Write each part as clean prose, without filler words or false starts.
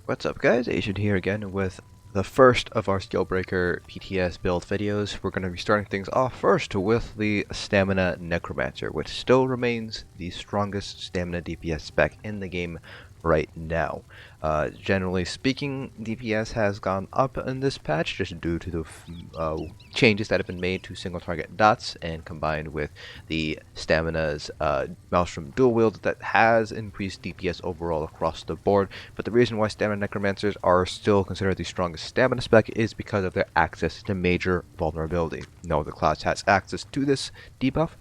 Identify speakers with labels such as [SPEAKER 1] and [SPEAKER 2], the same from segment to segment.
[SPEAKER 1] What's up guys, Asian here again with the first of our Scalebreaker PTS build videos. We're going to be starting things off first with the Stamina Necromancer, which still remains the strongest stamina DPS spec in the game right now. Generally speaking, DPS has gone up in this patch just due to the changes that have been made to single target dots, and combined with the Stamina's Maelstrom dual wield that has increased DPS overall across the board. But the reason why Stamina Necromancers are still considered the strongest stamina spec is because of their access to major vulnerability. No other class has access to this debuff,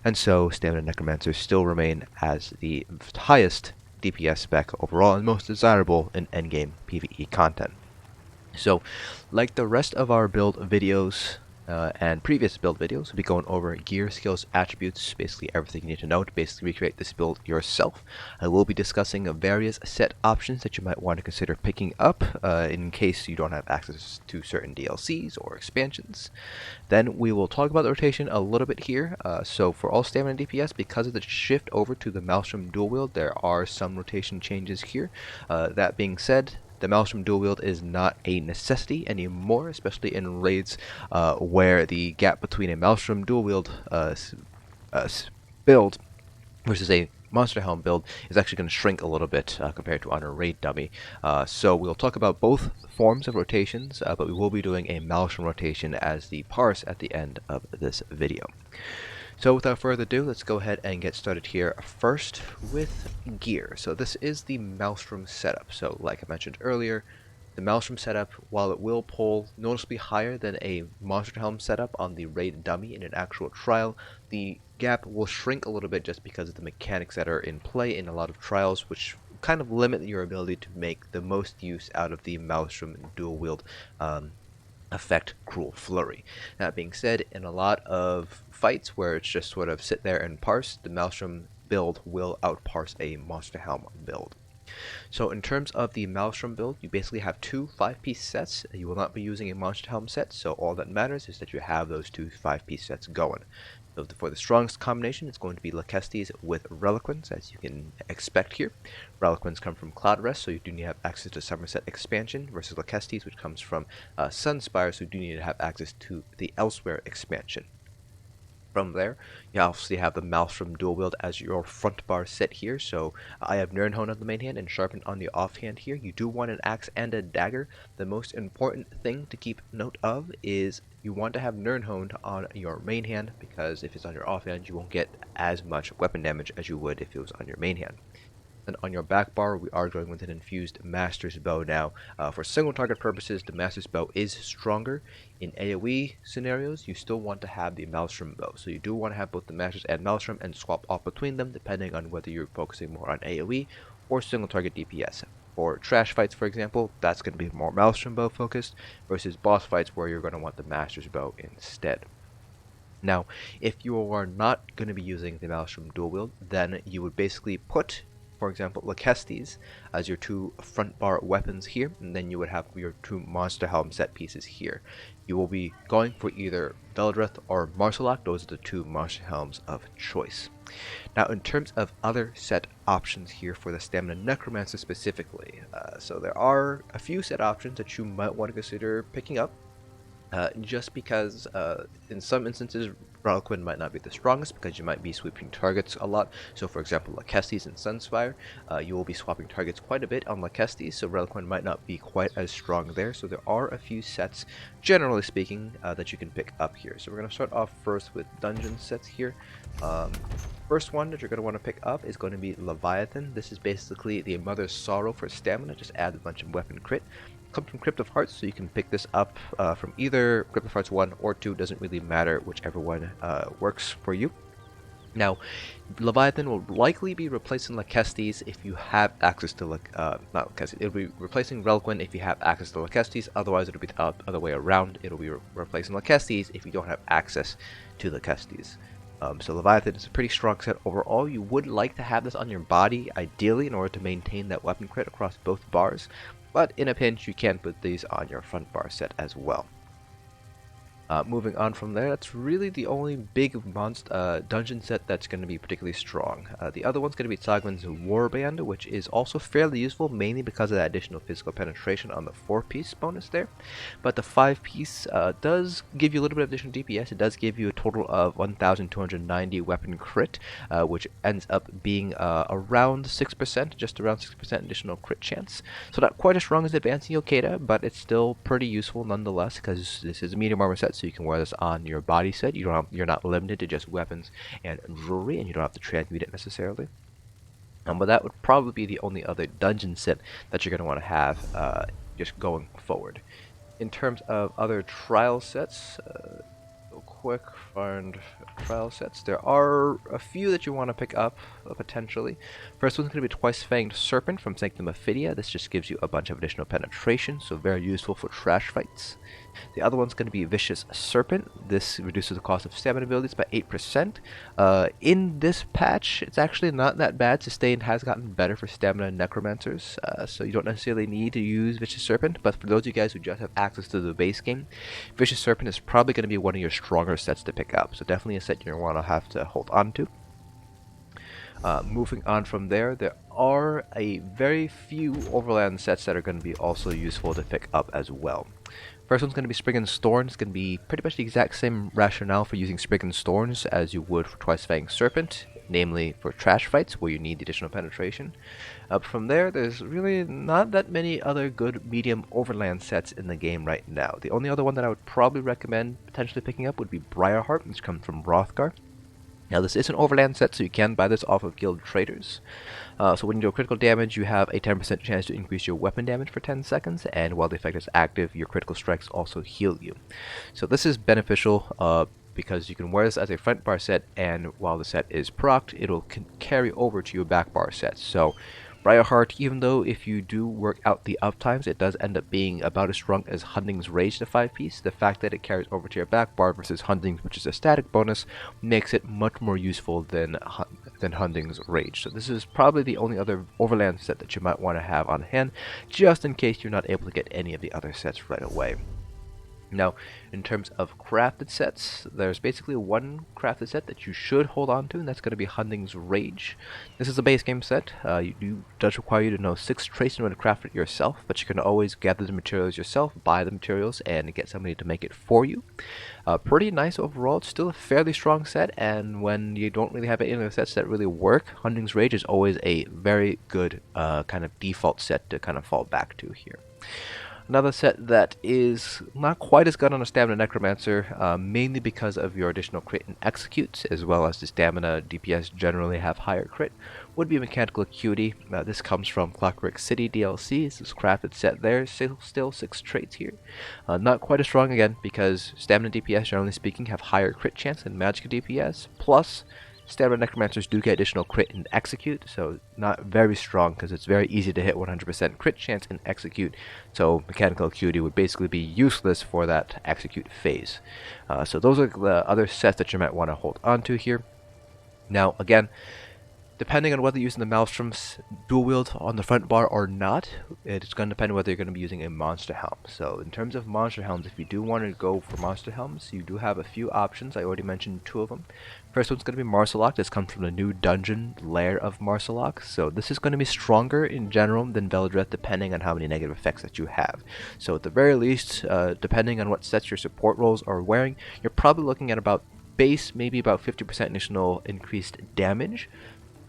[SPEAKER 1] and so Stamina Necromancers still remain as the highest DPS spec overall and most desirable in endgame PvE content. So, like the rest of our build videos and previous build videos, we'll be going over gear, skills, attributes, basically everything you need to know to basically recreate this build yourself. I will be discussing various set options that you might want to consider picking up in case you don't have access to certain DLCs or expansions. Then we will talk about the rotation a little bit here. So for all stamina DPS, because of the shift over to the Maelstrom dual wield, there are some rotation changes here. That being said, the Maelstrom dual wield is not a necessity anymore, especially in raids where the gap between a Maelstrom dual wield build versus a Monster Helm build is actually going to shrink a little bit compared to on a raid dummy. So we'll talk about both forms of rotations, but we will be doing a Maelstrom rotation as the parse at the end of this video. So without further ado, let's go ahead and get started here first with gear. So this is the Maelstrom setup. So like I mentioned earlier, the Maelstrom setup, while it will pull noticeably higher than a Monster Helm setup on the raid dummy in an actual trial, the gap will shrink a little bit just because of the mechanics that are in play in a lot of trials, which kind of limit your ability to make the most use out of the Maelstrom dual wield effect Cruel Flurry. That being said, in a lot of fights where it's just sort of sit there and parse, the Maelstrom build will outparse a Monster Helm build. So in terms of the Maelstrom build, you basically have two 5-piece sets. You will not be using a Monster Helm set, so all that matters is that you have those two 5-piece sets going. So for the strongest combination, it's going to be Lokkestiiz with Relequen, as you can expect here. Relequens come from Cloud Rest, so you do need to have access to Somerset expansion, versus Lokkestiiz, which comes from Sunspire, so you do need to have access to the Elsewhere expansion. From there, you obviously have the Maelstrom dual wield as your front bar set here. So I have nirn on the main hand and sharpened on the offhand here. You do want an axe and a dagger. The most important thing to keep note of is you want to have nirn on your main hand, because if it's on your offhand, you won't get as much weapon damage as you would if it was on your main hand. And on your back bar, we are going with an Infused Master's Bow now. For single target purposes, the Master's Bow is stronger. In AoE scenarios, you still want to have the Maelstrom Bow. So you do want to have both the Master's and Maelstrom and swap off between them depending on whether you're focusing more on AoE or single target DPS. For trash fights, for example, that's going to be more Maelstrom Bow focused, versus boss fights where you're going to want the Master's Bow instead. Now, if you are not going to be using the Maelstrom dual wield, then you would basically put, for example, Lokkestiiz as your two front bar weapons here, and then you would have your two Monster Helm set pieces here. You will be going for either Veldreth or Marsalak. Those are the two Monster Helms of choice. Now, in terms of other set options here for the Stamina Necromancer specifically, so there are a few set options that you might want to consider picking up. Just because in some instances Relequen might not be the strongest, because you might be sweeping targets a lot. So for example, Lokkestiiz and Sunspire, you will be swapping targets quite a bit on Lokkestiiz, so Relequen might not be quite as strong there. So there are a few sets, generally speaking, that you can pick up here. So we're going to start off first with dungeon sets here. First one that you're going to want to pick up is going to be Leviathan. This is basically the Mother's Sorrow for stamina, just add a bunch of weapon crit. Comes from Crypt of Hearts, so you can pick this up from either Crypt of Hearts 1 or 2, doesn't really matter, whichever one works for you. Now, Leviathan will likely be replacing Lokkestiiz if you have access to not Lokkestiiz, it'll be replacing Relequen if you have access to Lokkestiiz, otherwise it'll be the other way around, it'll be replacing Lokkestiiz if you don't have access to Lokkestiiz. So Leviathan is a pretty strong set overall. You would like to have this on your body, ideally, in order to maintain that weapon crit across both bars. But in a pinch, you can put these on your front bar set as well. Moving on from there, that's really the only big dungeon set that's going to be particularly strong. The other one's going to be Tzogvin's Warband, which is also fairly useful, mainly because of that additional physical penetration on the 4-piece bonus there. But the 5-piece does give you a little bit of additional DPS. It does give you a total of 1,290 weapon crit, which ends up being around 6%, just around 6% additional crit chance. So not quite as strong as Advancing Yokeda, but it's still pretty useful nonetheless, because this is a medium armor set, so you can wear this on your body set. You're not limited to just weapons and jewelry, and you don't have to transmute it necessarily. But that would probably be the only other dungeon set that you're going to want to have just going forward. In terms of other trial sets, real quick, find trial sets. There are a few that you want to pick up potentially. First one's going to be Twice Fanged Serpent from Sanctum Ophidia. This just gives you a bunch of additional penetration, so very useful for trash fights. The other one's going to be Vicious Serpent. This reduces the cost of stamina abilities by 8%. In this patch, it's actually not that bad. Sustain has gotten better for stamina necromancers, so you don't necessarily need to use Vicious Serpent, but for those of you guys who just have access to the base game, Vicious Serpent is probably going to be one of your stronger sets to pick up, so definitely a set you're going to have to hold on to. Moving on from there, there are a very few Overland sets that are going to be also useful to pick up as well. First one's going to be Spriggan's Thorn. It's going to be pretty much the exact same rationale for using Spriggan's Thorns as you would for Twice Fanged Serpent, namely for trash fights where you need the additional penetration. From there, there's really not that many other good medium Overland sets in the game right now. The only other one that I would probably recommend potentially picking up would be Briarheart, which comes from Hrothgar. Now this is an Overland set, so you can buy this off of guild traders. So when you do critical damage, you have a 10% chance to increase your weapon damage for 10 seconds, and while the effect is active, your critical strikes also heal you. So this is beneficial because you can wear this as a front bar set, and while the set is procced, it'll carry over to your back bar set. So Briarheart, even though if you do work out the uptimes, it does end up being about as strong as Hunding's Rage, the 5-piece. The fact that it carries over to your back bar versus Hunding's, which is a static bonus, makes it much more useful than Hunding's Rage. So this is probably the only other Overland set that you might want to have on hand, just in case you're not able to get any of the other sets right away. Now, in terms of crafted sets, there's basically one crafted set that you should hold on to, and that's going to be Hunding's Rage. This is a base game set. It does require you to know 6 traits in order to craft it yourself, but you can always gather the materials yourself, buy the materials, and get somebody to make it for you. Pretty nice overall. It's still a fairly strong set, and when you don't really have any other sets that really work, Hunding's Rage is always a very good kind of default set to kind of fall back to here. Another set that is not quite as good on a Stamina Necromancer, mainly because of your additional crit and execute, as well as the Stamina DPS generally have higher crit, would be Mechanical Acuity. This comes from Clockwork City DLC. This is crafted set there, still 6 traits here. Not quite as strong again, because Stamina DPS, generally speaking, have higher crit chance than Magic DPS, plus Stamina Necromancers do get additional crit and execute, so not very strong because it's very easy to hit 100% crit chance and execute, so Mechanical Acuity would basically be useless for that execute phase. So those are the other sets that you might want to hold on to here. Now again, depending on whether you're using the Maelstrom's dual wield on the front bar or not, it's going to depend on whether you're going to be using a Monster Helm. So in terms of Monster Helms, if you do want to go for Monster Helms, you do have a few options. I already mentioned 2 of them. First one's going to be Marsalok. This comes from the new dungeon lair of Marsalok. So this is going to be stronger in general than Veldreth, depending on how many negative effects that you have. So at the very least, depending on what sets your support roles are wearing, you're probably looking at about base, maybe about 50% additional increased damage.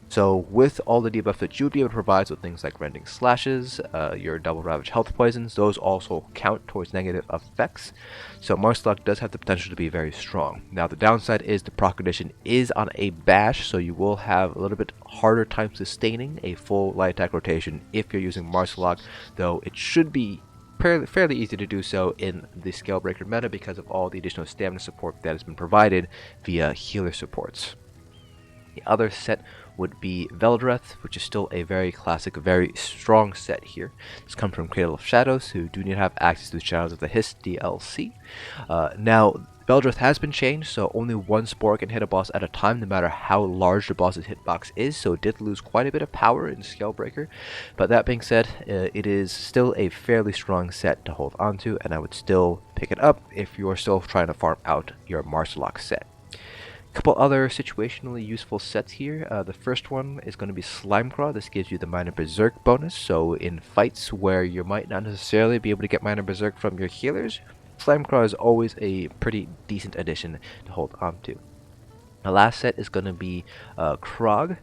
[SPEAKER 1] So with all the debuff that you would be able to provide, so things like Rending Slashes, your double Ravage Health Poisons, those also count towards negative effects. So Marsalok does have the potential to be very strong. Now the downside is the proc condition is on a bash, so you will have a little bit harder time sustaining a full light attack rotation if you're using Marsalok, though it should be fairly easy to do so in the Scalebreaker meta because of all the additional stamina support that has been provided via healer supports. The other set would be Veldreth, which is still a very classic, very strong set here. This comes from Cradle of Shadows, who do need to have access to the Shadows of the Hiss DLC. Now, Beldreth has been changed, so only one spore can hit a boss at a time, no matter how large the boss's hitbox is, so it did lose quite a bit of power in Scalebreaker. But that being said, it is still a fairly strong set to hold onto, and I would still pick it up if you're still trying to farm out your Marshalock set. A couple other situationally useful sets here. The first one is going to be Slimecraw. This gives you the Minor Berserk bonus, so in fights where you might not necessarily be able to get Minor Berserk from your healers, Slimecraw is always a pretty decent addition to hold on to. The last set is going to be Krog.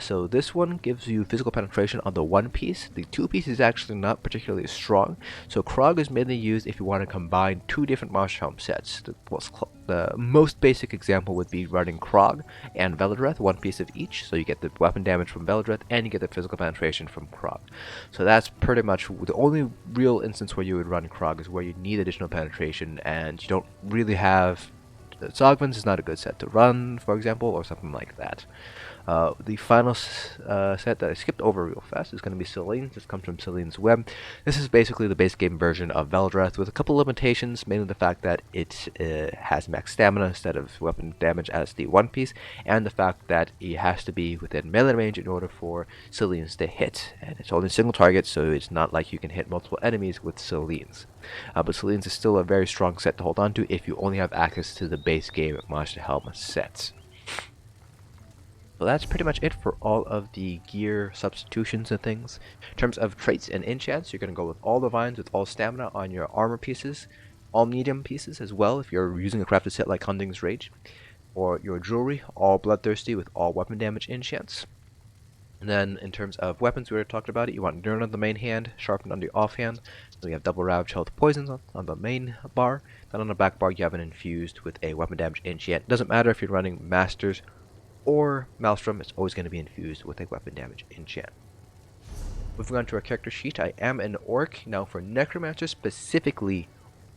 [SPEAKER 1] So this one gives you physical penetration on the one piece. The two piece is actually not particularly strong. So Krog is mainly used if you want to combine two different Monster Helm sets. The most basic example would be running Krog and Veladreth, one piece of each. So you get the weapon damage from Veladreth and you get the physical penetration from Krog. So that's pretty much the only real instance where you would run Krog, is where you need additional penetration and you don't really have... Tzogvin is not a good set to run, for example, or something like that. The final set that I skipped over real fast is going to be Selene. This comes from Selene's Web. This is basically the base game version of Veladreth with a couple limitations, mainly the fact that it has max stamina instead of weapon damage as the one piece, and the fact that it has to be within melee range in order for Selene's to hit. And it's only a single target, so it's not like you can hit multiple enemies with Selene's. But Selene's is still a very strong set to hold on to if you only have access to the base game Monster Helm sets. So that's pretty much it for all of the gear substitutions and things. In terms of traits and enchants, you're going to go with all the vines with all stamina on your armor pieces, all medium pieces as well if you're using a crafted set like Hunting's Rage, or your jewelry, all Bloodthirsty with all weapon damage enchants. And then in terms of weapons, we already talked about it. You want Nirn on the main hand, Sharpened on the offhand. So you have double Ravage Health Poisons on the main bar. Then on the back bar, you have an Infused with a weapon damage enchant. Doesn't matter if you're running Masters or Maelstrom, it's always going to be infused with a weapon damage enchant. Moving on to our character sheet, I am an Orc. Now for Necromancer specifically,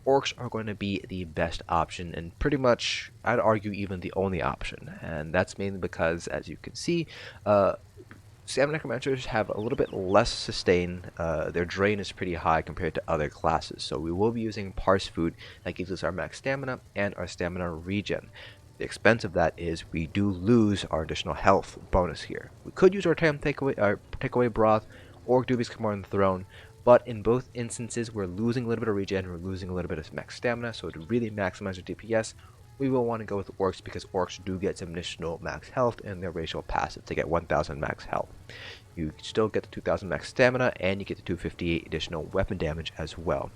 [SPEAKER 1] Orcs are going to be the best option, and pretty much, I'd argue, even the only option. And that's mainly because, as you can see, Salmon Necromancers have a little bit less sustain. Their drain is pretty high compared to other classes, so we will be using Parse Food that gives us our max stamina and our stamina regen. The expense of that is we do lose our additional health bonus here. We could use our takeaway broth or Dubious Come on the Throne, but in both instances we're losing a little bit of regen, we're losing a little bit of max stamina, so to really maximize our DPS, we will want to go with Orcs because Orcs do get some additional max health in their racial passive to get 1000 max health. You still get the 2000 max stamina and you get the 258 additional weapon damage as well.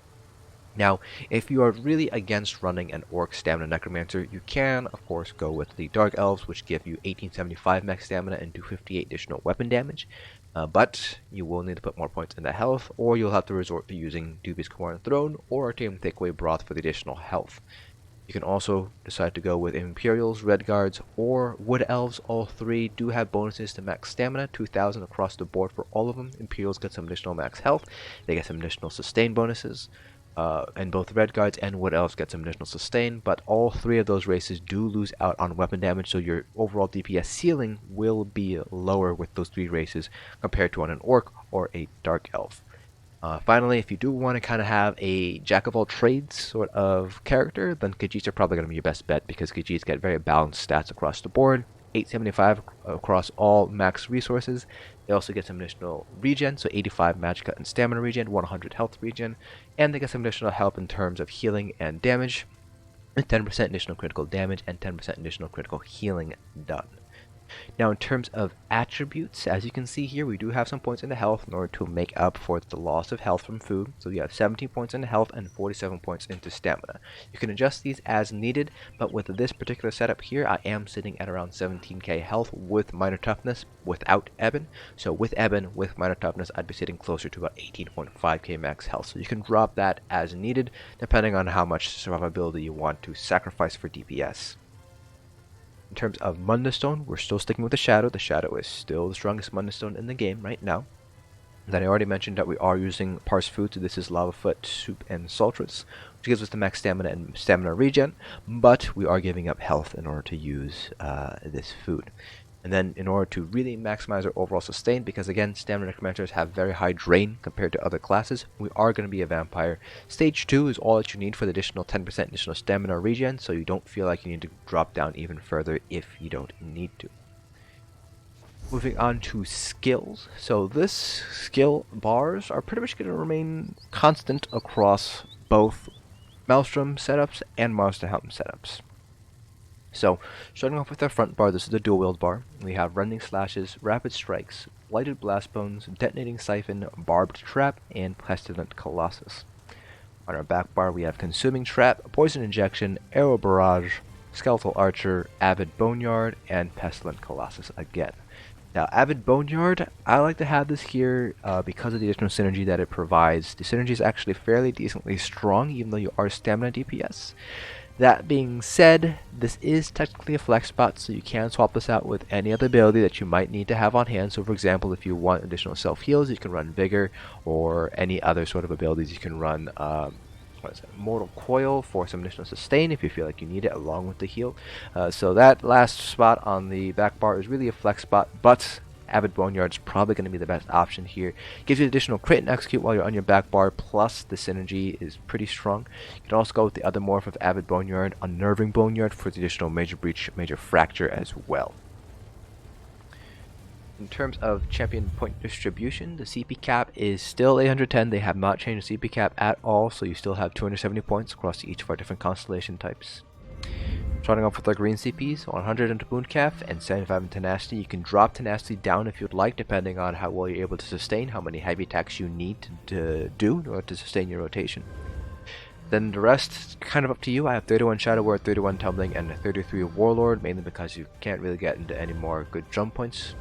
[SPEAKER 1] Now, if you are really against running an Orc Stamina Necromancer, you can, of course, go with the Dark Elves, which give you 1875 max stamina and 258 additional weapon damage. But you will need to put more points into health, or you'll have to resort to using Dubious Come on the Throne or Tame Takeaway Broth for the additional health. You can also decide to go with Imperials, Red Guards, or Wood Elves. All three do have bonuses to max stamina, 2000 across the board for all of them. Imperials get some additional max health, they get some additional sustain bonuses. And both Red Guards and Wood Elves get some additional sustain, but all three of those races do lose out on weapon damage, so your overall DPS ceiling will be lower with those three races compared to on an Orc or a Dark Elf. Finally, if you do want to kind of have a jack-of-all-trades sort of character, then Khajiits are probably going to be your best bet, because Khajiits get very balanced stats across the board, 875 across all max resources. They also get some additional regen, so 85 magic cut and stamina regen, 100 health regen, and they get some additional help in terms of healing and damage, and 10% additional critical damage and 10% additional critical healing done. Now, in terms of attributes, as you can see here, we do have some points into health in order to make up for the loss of health from food. So you have 17 points into health and 47 points into stamina. You can adjust these as needed, but with this particular setup here, I am sitting at around 17k health with minor toughness without Ebon. So with Ebon, with minor toughness, I'd be sitting closer to about 18.5k max health. So you can drop that as needed, depending on how much survivability you want to sacrifice for DPS. In terms of Munda Stone, we're still sticking with the Shadow. The Shadow is still the strongest Munda Stone in the game right now. Then I already mentioned that we are using Parse Food, so this is Lava Foot, Soup, and Saltrus, which gives us the max stamina and stamina regen, but we are giving up health in order to use this food. And then in order to really maximize our overall sustain, because again, stamina necromancers have very high drain compared to other classes, we are going to be a vampire. Stage 2 is all that you need for the additional 10% additional stamina regen, so you don't feel like you need to drop down even further if you don't need to. Moving on to skills. So this skill bars are pretty much going to remain constant across both Maelstrom setups and Monster Helm setups. So, starting off with our front bar, this is the dual wield bar. We have Rending Slashes, Rapid Strikes, Blighted Blastbones, Detonating Siphon, Barbed Trap, and Pestilent Colossus. On our back bar, we have Consuming Trap, Poison Injection, Arrow Barrage, Skeletal Archer, Avid Boneyard, and Pestilent Colossus again. Now, Avid Boneyard, I like to have this here because of the additional synergy that it provides. The synergy is actually fairly decently strong, even though you are stamina DPS. That being said, this is technically a flex spot, so you can swap this out with any other ability that you might need to have on hand. So for example, if you want additional self-heals, you can run Vigor, or any other sort of abilities you can run Mortal Coil for some additional sustain if you feel like you need it along with the heal. So that last spot on the back bar is really a flex spot, but Avid Boneyard is probably going to be the best option here. Gives you additional crit and execute while you're on your back bar, plus the synergy is pretty strong. You can also go with the other morph of Avid Boneyard, Unnerving Boneyard, for the additional Major Breach, Major Fracture as well. In terms of champion point distribution, the CP cap is still 810. They have not changed the CP cap at all, so you still have 270 points across each of our different constellation types. Starting off with our green CPs, 100 into Woundcalf and 75 in Tenacity. You can drop Tenacity down if you'd like, depending on how well you're able to sustain, how many heavy attacks you need to do in order to sustain your rotation. Then the rest, kind of up to you. I have 31 Shadow Word, 31 Tumbling, and 33 Warlord, mainly because you can't really get into any more good jump points.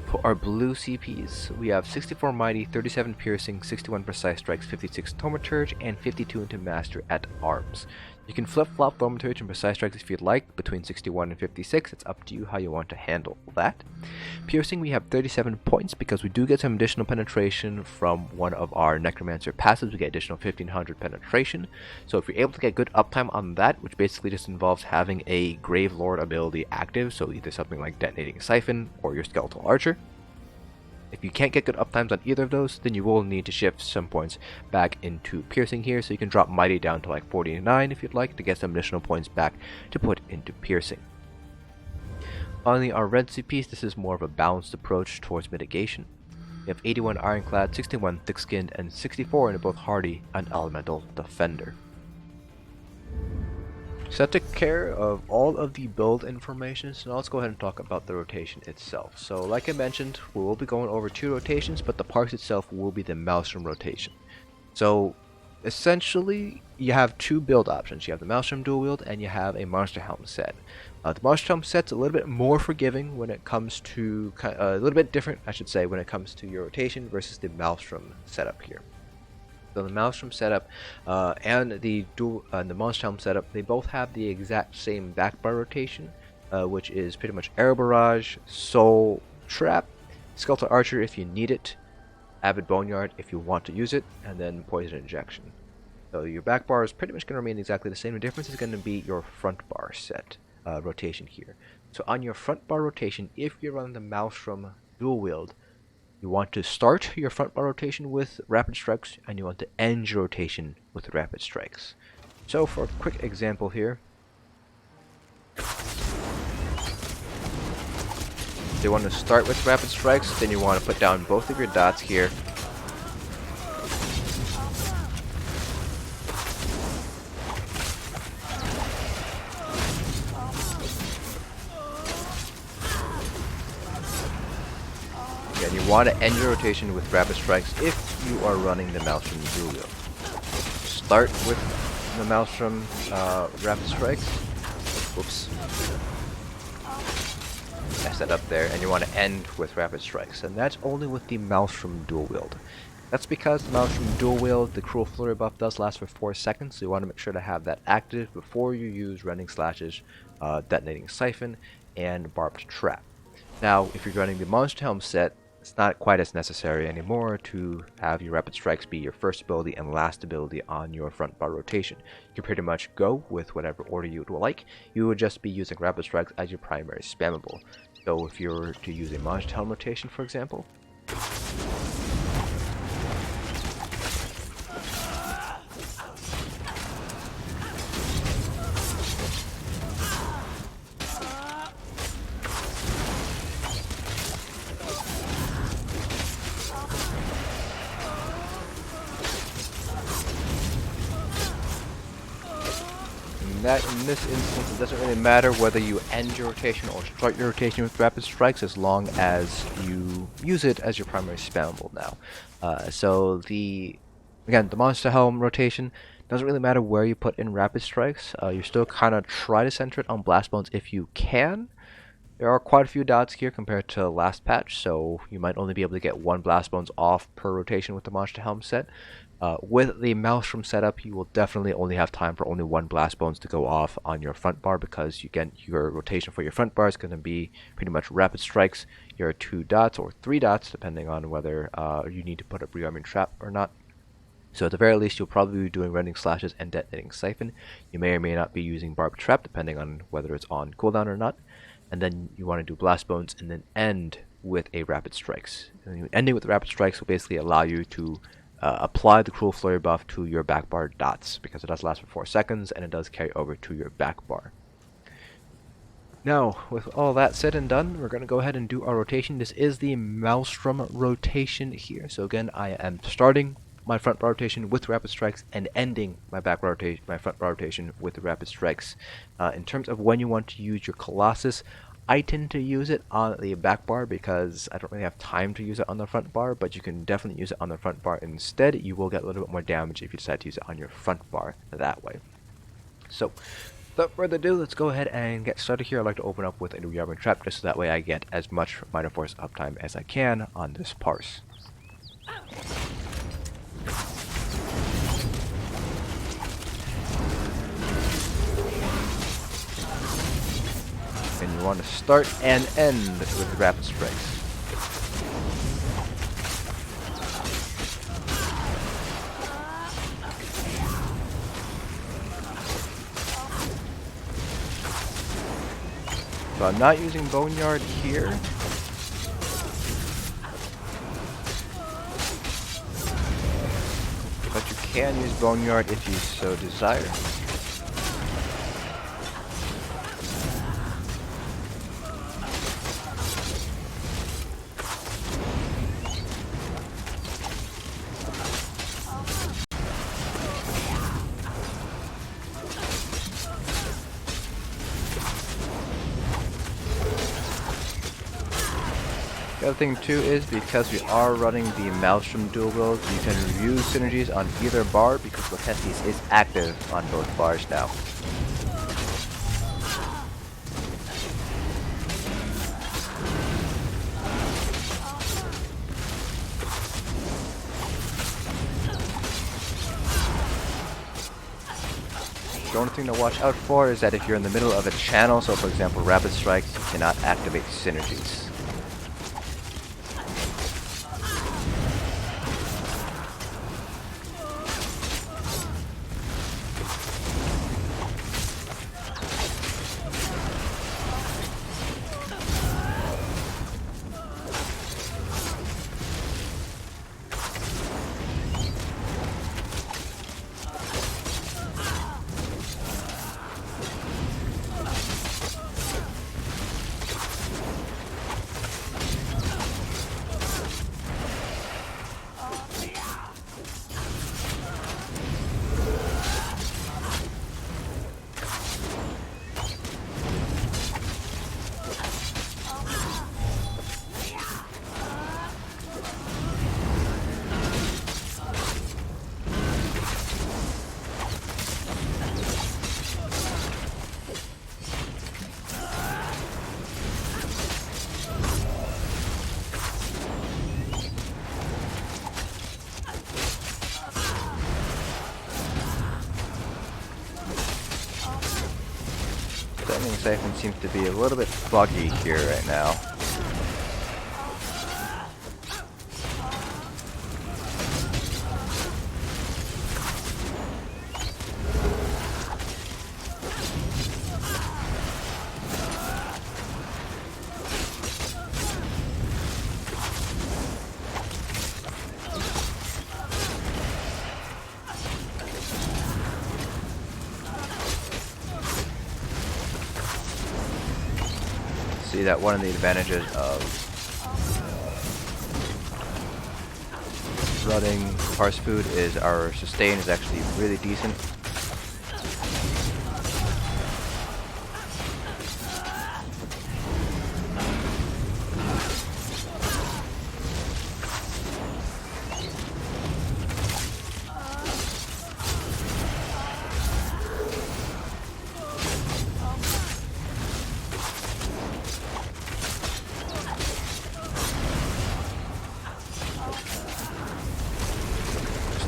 [SPEAKER 1] For our blue CPs, we have 64 Mighty, 37 Piercing, 61 Precise Strikes, 56 Thaumaturge, and 52 into Master at Arms. You can flip-flop Thaumaturge and Precise Strikes if you'd like, between 61 and 56. It's up to you how you want to handle that. Piercing, we have 37 points because we do get some additional penetration from one of our Necromancer passives. We get additional 1500 penetration. So if you're able to get good uptime on that, which basically just involves having a Grave Lord ability active, so either something like Detonating Siphon or your Skeletal Archer. If you can't get good uptimes on either of those, then you will need to shift some points back into Piercing here, so you can drop Mighty down to like 49 if you'd like to get some additional points back to put into Piercing. Finally, our red CPs, this is more of a balanced approach towards mitigation. We have 81 Ironclad, 61 Thick-Skinned, and 64 into both Hardy and Elemental Defender. So that took care of all of the build information, so now let's go ahead and talk about the rotation itself. So like I mentioned, we will be going over 2 rotations, but the parts itself will be the Maelstrom rotation. So essentially, you have 2 build options. You have the Maelstrom dual wield and you have a Monster Helm set. The Monster Helm set's a little bit more forgiving when it comes to, a little bit different I should say, when it comes to your rotation versus the Maelstrom setup here. So the Maelstrom setup and the Monster Helm setup, they both have the exact same backbar rotation, which is pretty much Arrow Barrage, Soul Trap, Skeletal Archer if you need it, Avid Boneyard if you want to use it, and then Poison Injection. So your backbar is pretty much going to remain exactly the same. The difference is going to be your front bar set rotation here. So on your front bar rotation, if you're running the Maelstrom dual wield, you want to start your front bar rotation with Rapid Strikes, and you want to end your rotation with Rapid Strikes. So for a quick example here, you want to start with Rapid Strikes, then you want to put down both of your dots here. And you want to end your rotation with Rapid Strikes if you are running the Maelstrom dual wield. Start with the Maelstrom Rapid Strikes. Whoops. Mess that up there. And you want to end with Rapid Strikes. And that's only with the Maelstrom dual wield. That's because the Maelstrom dual wield, the Cruel Flurry buff does last for 4 seconds, so you want to make sure to have that active before you use Rending Slashes, Detonating Siphon, and Barbed Trap. Now, if you're running the Monster Helm set, it's not quite as necessary anymore to have your Rapid Strikes be your first ability and last ability on your front bar rotation. You can pretty much go with whatever order you would like. You would just be using Rapid Strikes as your primary spammable. So if you were to use a Monster Helm rotation, for example, in this instance, it doesn't really matter whether you end your rotation or start your rotation with Rapid Strikes, as long as you use it as your primary spammable now. Again, the Monster Helm rotation doesn't really matter where you put in Rapid Strikes. You still kind of try to center it on Blastbones if you can. There are quite a few dots here compared to last patch, so you might only be able to get one Blastbones off per rotation with the Monster Helm set. With the Maelstrom setup, you will definitely only have time for only one Blastbones to go off on your front bar, because your rotation for your front bar is going to be pretty much Rapid Strikes, your 2 dots or 3 dots, depending on whether you need to put a Rearming Trap or not. So at the very least, you'll probably be doing Rending Slashes and Detonating Siphon. You may or may not be using Barbed Trap, depending on whether it's on cooldown or not. And then you want to do Blastbones and then end with a Rapid Strikes. And ending with Rapid Strikes will basically allow you to apply the Cruel Flurry buff to your back bar dots, because it does last for 4 seconds and it does carry over to your back bar. Now, with all that said and done, we're going to go ahead and do our rotation. This is the Maelstrom rotation here. So again, I am starting my front bar rotation with Rapid Strikes and ending my front bar rotation with the Rapid Strikes. In terms of when you want to use your Colossus, I tend to use it on the back bar because I don't really have time to use it on the front bar, but you can definitely use it on the front bar instead. You will get a little bit more damage if you decide to use it on your front bar that way. So, without further ado, let's go ahead and get started here. I'd like to open up with a Rearming Trap just so that way I get as much Minor Force uptime as I can on this parse. And you want to start and end with Rapid Strikes. So I'm not using Boneyard here. But you can use Boneyard if you so desire. The other thing too is, because we are running the Maelstrom dual build, you can use synergies on either bar, because Lokkestiiz is active on both bars now. The only thing to watch out for is that if you're in the middle of a channel, so for example Rapid Strikes, you cannot activate synergies. Siphon seems to be a little bit buggy here right now. see that one of the advantages of running Parse Food is our sustain is actually really decent.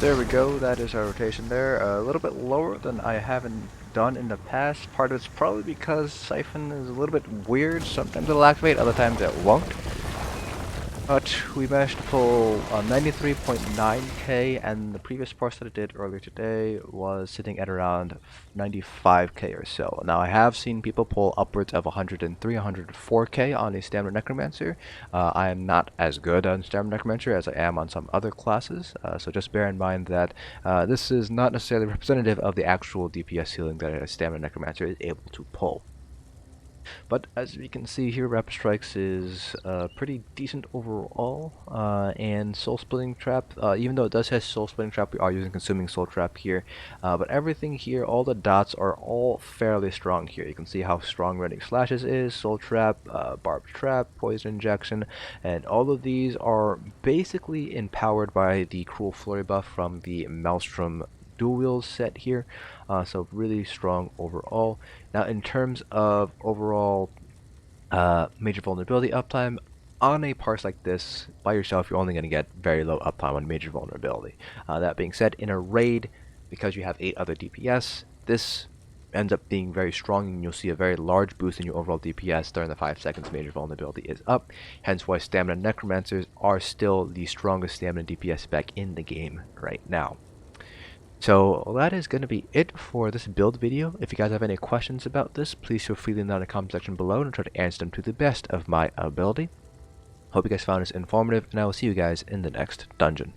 [SPEAKER 1] There we go, that is our rotation there. A little bit lower than I haven't done in the past. Part of it's probably because Siphon is a little bit weird. Sometimes it'll activate, other times it won't. But we managed to pull 93.9k, and the previous parse that I did earlier today was sitting at around 95k or so. Now I have seen people pull upwards of 103, 104k on a Stamina Necromancer. I am not as good on Stamina Necromancer as I am on some other classes, so just bear in mind that this is not necessarily representative of the actual DPS ceiling that a Stamina Necromancer is able to pull. But as we can see here, Rapid Strikes is pretty decent overall, and Soul Splitting Trap, even though it does have Soul Splitting Trap, we are using Consuming Soul Trap here, but everything here, all the dots are all fairly strong here. You can see how strong Rending Slashes is, Soul Trap, Barbed Trap, Poison Injection, and all of these are basically empowered by the Cruel Flurry buff from the Maelstrom dual wield set here, so really strong overall. Now in terms of overall major vulnerability uptime, on a parse like this by yourself you're only going to get very low uptime on major vulnerability. That being said, in a raid, because you have 8 other DPS, this ends up being very strong, and you'll see a very large boost in your overall DPS during the 5 seconds major vulnerability is up, hence why Stamina Necromancers are still the strongest Stamina DPS spec in the game right now. So that is going to be it for this build video. If you guys have any questions about this, please feel free to leave them in the comment section below, and I'll try to answer them to the best of my ability. Hope you guys found this informative, and I will see you guys in the next dungeon.